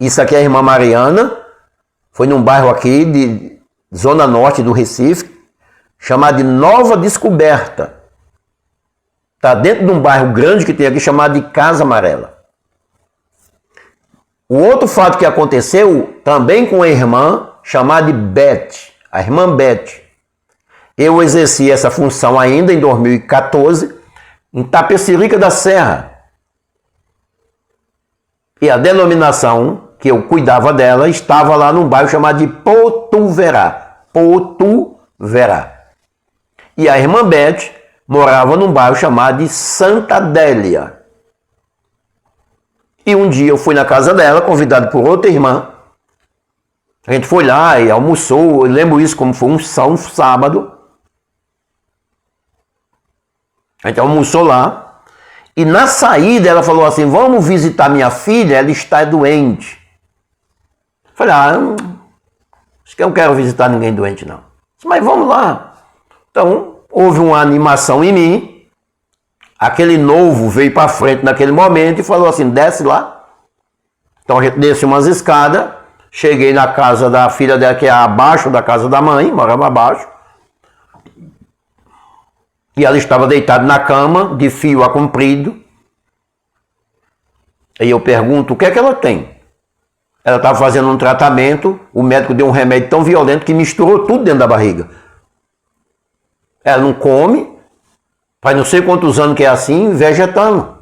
Isso aqui é a irmã Mariana, foi num bairro aqui de Zona Norte do Recife, chamado de Nova Descoberta. Está dentro de um bairro grande que tem aqui chamado de Casa Amarela. O outro fato que aconteceu também com a irmã, chamada de Beth, a irmã Beth. Eu exerci essa função ainda em 2014, em Tapecerica da Serra. E a denominação que eu cuidava dela estava lá num bairro chamado de Potuverá. Potuverá. E a irmã Beth morava num bairro chamado de Santa Adélia. E um dia eu fui na casa dela, convidado por outra irmã. A gente foi lá e almoçou, eu lembro isso como foi um sábado. A gente almoçou lá. E na saída ela falou assim, vamos visitar minha filha, ela está doente. Eu falei, acho que eu não quero visitar ninguém doente não. Mas vamos lá. Então, houve uma animação em mim. Aquele novo veio para frente naquele momento e falou assim, desce lá. Então a gente desce umas escadas, cheguei na casa da filha dela, que é abaixo da casa da mãe, morava abaixo. E ela estava deitada na cama, de fio a comprido. Aí eu pergunto, o que é que ela tem? Ela estava fazendo um tratamento, o médico deu um remédio tão violento que misturou tudo dentro da barriga. Ela não come, faz não sei quantos anos que é assim, vegetando.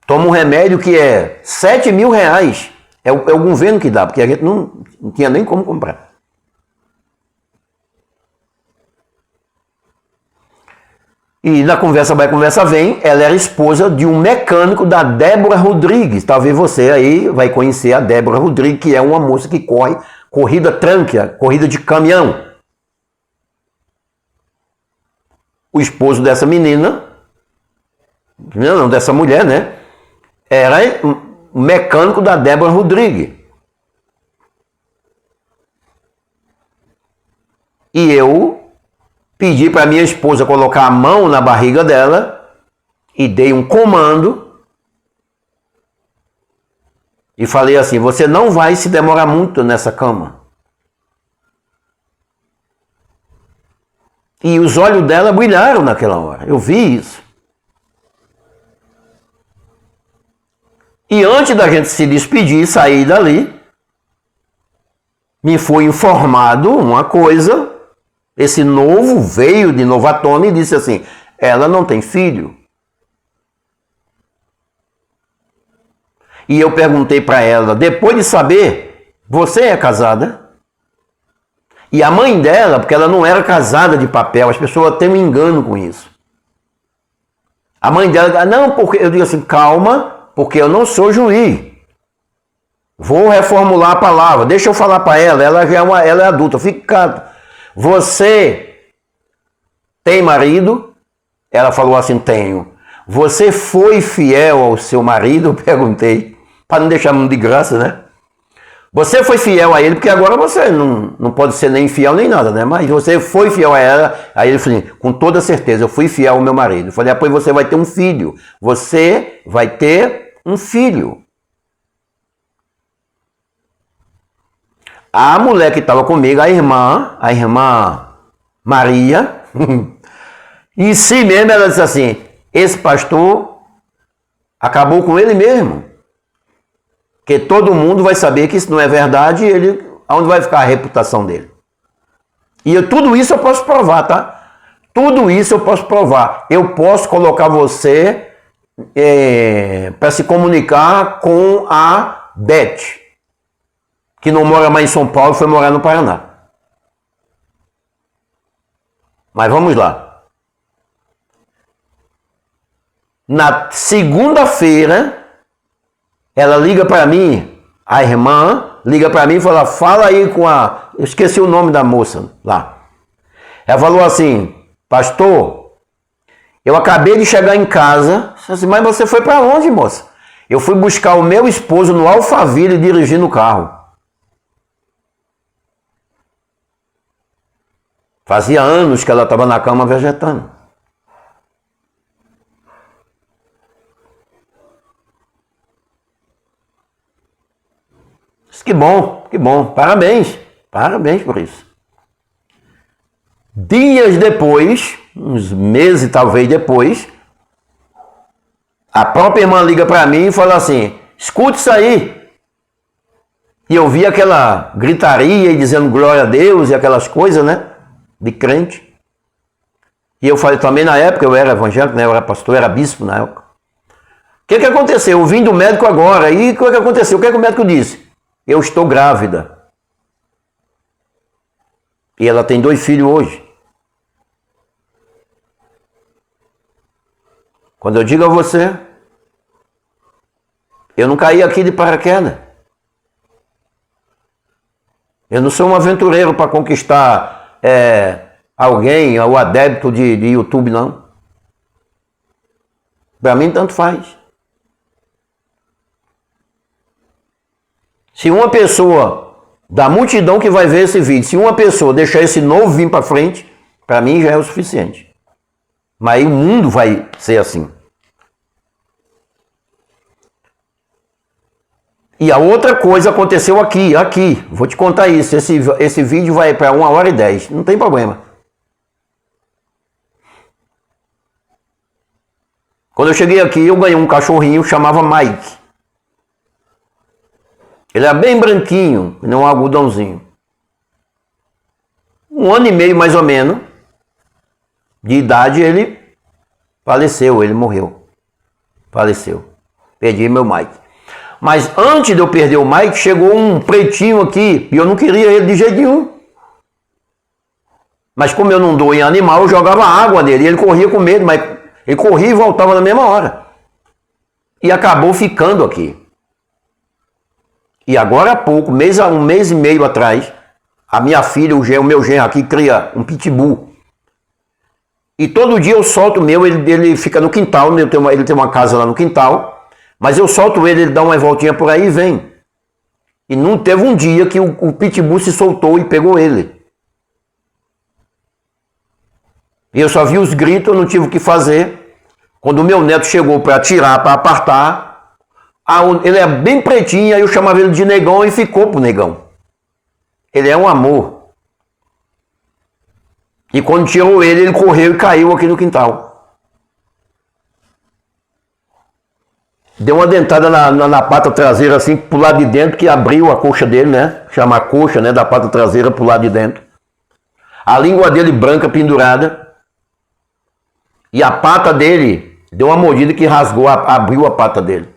Toma um remédio que é R$7.000. É o governo que dá, porque a gente não tinha nem como comprar. E na conversa vai, conversa vem, ela era esposa de um mecânico da Débora Rodrigues. Talvez você aí vai conhecer a Débora Rodrigues, que é uma moça que corre corrida trânquea, corrida de caminhão. O esposo dessa menina, não, dessa mulher, né? Era um mecânico da Débora Rodrigues. E eu pedi para minha esposa colocar a mão na barriga dela e dei um comando e falei assim, você não vai se demorar muito nessa cama. E os olhos dela brilharam naquela hora, eu vi isso. E antes da gente se despedir e sair dali, me foi informado uma coisa, esse novo veio de Nova Tona e disse assim, ela não tem filho. E eu perguntei para ela, depois de saber, você é casada? E a mãe dela, porque ela não era casada de papel, as pessoas têm um engano com isso. A mãe dela, não, porque eu digo assim, calma, porque eu não sou juiz. Vou reformular a palavra, deixa eu falar para ela, ela já ela é adulta, fique calmo. Você tem marido? Ela falou assim, tenho. Você foi fiel ao seu marido? Eu perguntei, para não deixar de graça, né? Você foi fiel a ele, porque agora você não pode ser nem fiel nem nada, né? Mas você foi fiel a ela. Aí ele falou, com toda certeza, eu fui fiel ao meu marido. Eu falei, depois você vai ter um filho. Você vai ter um filho. A mulher que estava comigo, a irmã Maria, em si mesmo ela disse assim, esse pastor acabou com ele mesmo. Porque todo mundo vai saber que isso não é verdade, onde vai ficar a reputação dele? E tudo isso eu posso provar, tá? Tudo isso eu posso provar. Eu posso colocar você para se comunicar com a Beth, que não mora mais em São Paulo, foi morar no Paraná. Mas vamos lá. Na segunda-feira, ela liga para mim, a irmã liga para mim e fala aí com a... Eu esqueci o nome da moça lá. Ela falou assim, pastor, eu acabei de chegar em casa. Eu disse, mas você foi para onde, moça? Eu fui buscar o meu esposo no Alphaville dirigindo o carro. Fazia anos que ela estava na cama vegetando. Que bom, parabéns por isso. Dias depois, uns meses talvez depois, a própria irmã liga para mim e fala assim, escute isso aí. E eu vi aquela gritaria e dizendo glória a Deus e aquelas coisas, né, de crente. E eu falei também na época, eu era evangélico, né, eu era pastor, eu era bispo na época. O que aconteceu? Eu vim do médico agora, e o que aconteceu? O que o médico disse? Eu estou grávida. E ela tem 2 filhos hoje. Quando eu digo a você, eu não caí aqui de paraquedas. Eu não sou um aventureiro para conquistar alguém, ou adepto de YouTube, não. Para mim, tanto faz. Se uma pessoa, da multidão que vai ver esse vídeo, se uma pessoa deixar esse novo vir para frente, para mim já é o suficiente. Mas aí o mundo vai ser assim. E a outra coisa aconteceu aqui. Vou te contar isso. Esse vídeo vai para 1h10. Não tem problema. Quando eu cheguei aqui, eu ganhei um cachorrinho que chamava Mike. Ele era bem branquinho, não um algodãozinho. 1 ano e meio, mais ou menos, de idade, ele faleceu, ele morreu. Faleceu. Perdi meu Mike. Mas antes de eu perder o Mike, chegou um pretinho aqui, e eu não queria ele de jeito nenhum. Mas como eu não dou em animal, eu jogava água nele, e ele corria com medo, mas ele corria e voltava na mesma hora. E acabou ficando aqui. E agora há pouco, um mês e meio atrás, a minha filha, o meu genro aqui, cria um pitbull. E todo dia eu solto o meu, ele fica no quintal, ele tem uma casa lá no quintal, mas eu solto ele dá uma voltinha por aí e vem. E não teve um dia que o pitbull se soltou e pegou ele. E eu só vi os gritos, eu não tive o que fazer. Quando o meu neto chegou para tirar, para apartar, Ele é bem pretinho, aí eu chamava ele de negão e ficou pro negão. Ele é um amor. E quando tirou ele correu e caiu aqui no quintal. Deu uma dentada na pata traseira, assim, pro lado de dentro, que abriu a coxa dele, né? Chama a coxa, né, da pata traseira pro lado de dentro. A língua dele branca pendurada. E a pata dele deu uma mordida que rasgou, abriu a pata dele.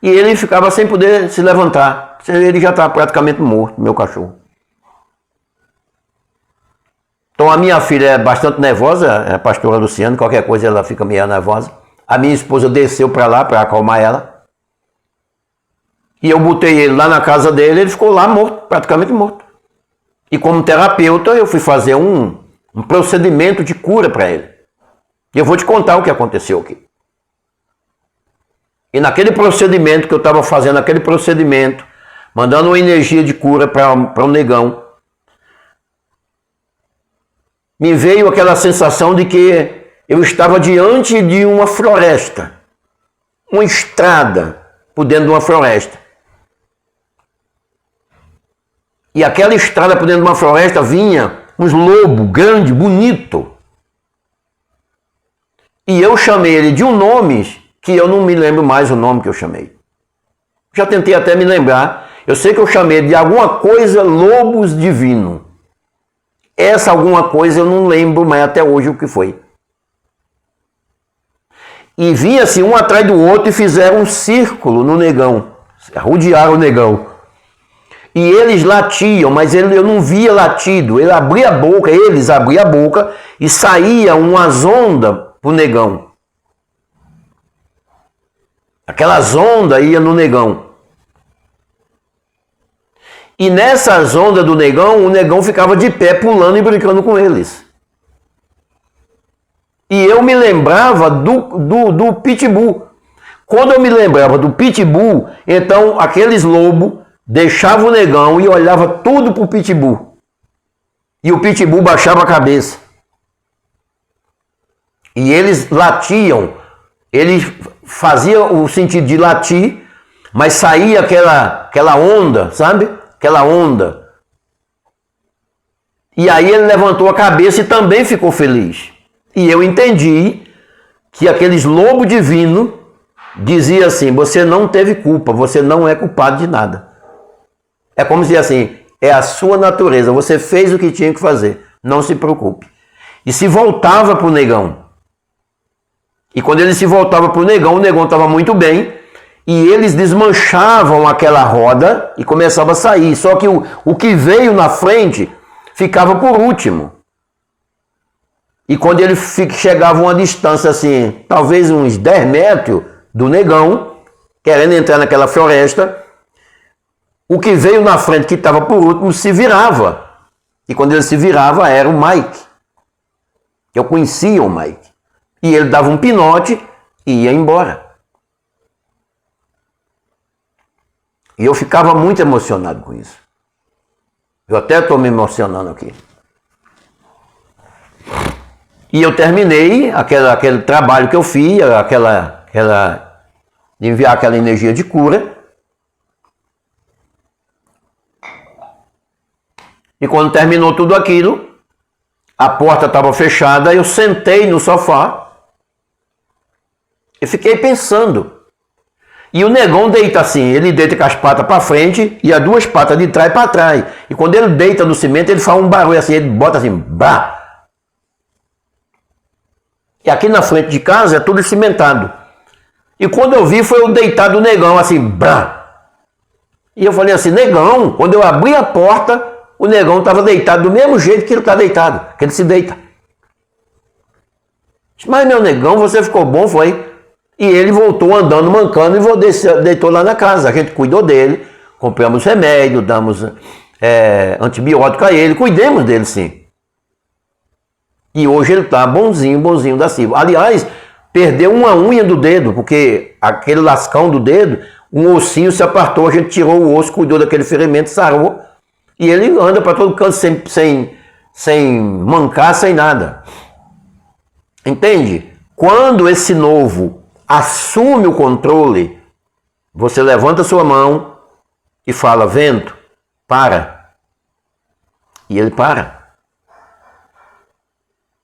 E ele ficava sem poder se levantar. Ele já está praticamente morto, meu cachorro. Então a minha filha é bastante nervosa, é a pastora Luciana, qualquer coisa ela fica meio nervosa. A minha esposa desceu para lá para acalmar ela. E eu botei ele lá na casa dele, ele ficou lá morto, praticamente morto. E como terapeuta eu fui fazer um procedimento de cura para ele. E eu vou te contar o que aconteceu aqui. E naquele procedimento que eu estava fazendo, mandando uma energia de cura para o negão, me veio aquela sensação de que eu estava diante de uma floresta, uma estrada por dentro de uma floresta. E aquela estrada por dentro de uma floresta vinha uns lobos grande, bonito. E eu chamei ele de um nome que eu não me lembro mais o nome que eu chamei. Já tentei até me lembrar. Eu sei que eu chamei de alguma coisa lobos divino. Essa alguma coisa eu não lembro mais até hoje o que foi. E vinha assim um atrás do outro e fizeram um círculo no negão. Rodearam o negão. E eles latiam, mas eu não via latido. Ele abria a boca, eles abriam a boca e saía umas ondas pro negão. Aquelas ondas iam no negão. E nessas ondas do negão, o negão ficava de pé pulando e brincando com eles. E eu me lembrava do pitbull. Quando eu me lembrava do pitbull, então aqueles lobos deixavam o negão e olhava tudo pro pitbull. E o pitbull baixava a cabeça. E eles latiam, eles faziam o sentido de latir, mas saía aquela onda, sabe? Aquela onda. E aí ele levantou a cabeça e também ficou feliz. E eu entendi que aqueles lobos divinos diziam assim: você não teve culpa, você não é culpado de nada. É como se assim, é a sua natureza, você fez o que tinha que fazer, não se preocupe. E se voltava para o negão. E quando ele se voltava para o negão estava muito bem, e eles desmanchavam aquela roda e começava a sair. Só que o que veio na frente ficava por último. E quando ele chegava a uma distância assim, talvez uns 10 metros do negão, querendo entrar naquela floresta, o que veio na frente, que estava por último, se virava. E quando ele se virava, era o Mike. Eu conhecia o Mike. E ele dava um pinote e ia embora. E eu ficava muito emocionado com isso. Eu até estou me emocionando aqui. E eu terminei aquele trabalho que eu fiz, de enviar aquela energia de cura. E quando terminou tudo aquilo, a porta estava fechada, eu sentei no sofá e fiquei pensando. E o negão deita assim, ele deita com as patas para frente e as duas patas de trás para trás. E quando ele deita no cimento, ele faz um barulho assim, ele bota assim, brá. E aqui na frente de casa é tudo cimentado. E quando eu vi, foi o deitado do negão, assim, brá. E eu falei assim, negão, quando eu abri a porta, o negão estava deitado do mesmo jeito que ele está deitado, que ele se deita. Mas meu negão, você ficou bom, foi? E ele voltou andando, mancando e deitou lá na casa. A gente cuidou dele, compramos remédio, damos antibiótico a ele, cuidemos dele sim. E hoje ele está bonzinho da Silva. Aliás, perdeu uma unha do dedo, porque aquele lascão do dedo, um ossinho se apartou, a gente tirou o osso, cuidou daquele ferimento, sarou. E ele anda para todo canto sem mancar, sem nada. Entende? Quando esse novo assume o controle, Você levanta sua mão e fala: vento, para. E ele para.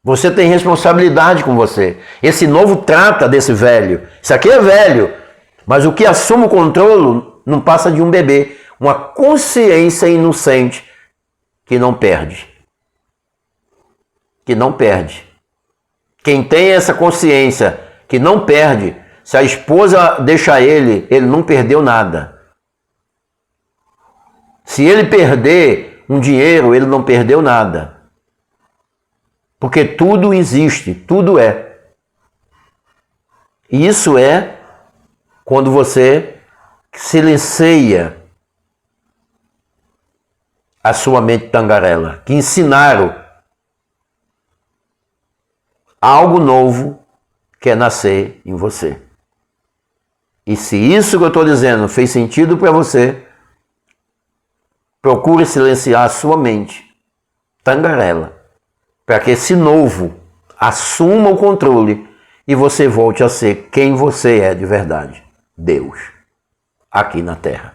Você tem responsabilidade com você. Esse novo trata desse velho. Isso aqui é velho, mas o que assume o controle não passa de um bebê. Uma consciência inocente que não perde. Que não perde. Quem tem essa consciência que não perde, se a esposa deixa ele não perdeu nada. Se ele perder um dinheiro, ele não perdeu nada. Porque tudo existe, tudo é. E isso é quando você silencia a sua mente tangarela, que ensinaram algo novo quer nascer em você. E se isso que eu estou dizendo fez sentido para você, procure silenciar a sua mente tangarela, para que esse novo assuma o controle e você volte a ser quem você é de verdade, Deus, aqui na Terra.